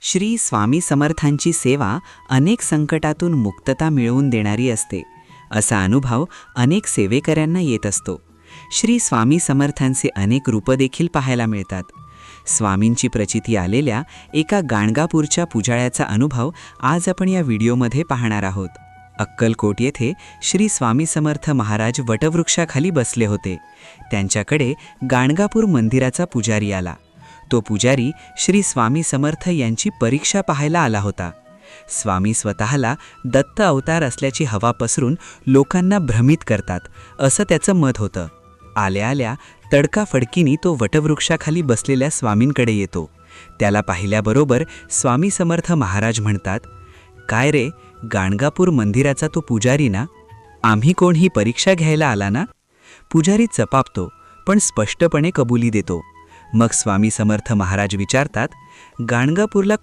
श्री स्वामी समर्थांची सेवा अनेक संकटातून मुक्तता मिळवून देणारी असते, असा अनुभव अनेक सेवेकऱ्यांना येत असतो. श्री स्वामी समर्थांचे अनेक रूपं देखील पाहायला मिळतात. स्वामींची प्रचिती आलेल्या एका गाणगापूरच्या पुजाऱ्याचा अनुभव आज आपण या व्हिडिओमध्ये पाहणार आहोत. अक्कलकोट येथे श्री स्वामी समर्थ महाराज वटवृक्षाखाली बसले होते. त्यांच्याकडे गाणगापूर मंदिराचा पुजारी आला. तो पुजारी श्री स्वामी समर्थ यांची परीक्षा पाहायला आला होता. स्वामी स्वतःला दत्त अवतार असल्याची हवा पसरून लोकांना भ्रमित करतात, असं त्याचं मत होतं. आल्या आल्या तडकाफडकीनी तो वटवृक्षाखाली बसलेल्या स्वामींकडे येतो. त्याला पाहिल्याबरोबर स्वामी समर्थ महाराज म्हणतात, "काय रे, गाणगापूर मंदिराचा तो पुजारी ना? आम्ही कोण ही परीक्षा घ्यायला आला ना?" पुजारी चपापतो, पण स्पष्टपणे कबुली देतो. मग स्वामी समर्थ महाराज विचारतात, "गाणगापूरला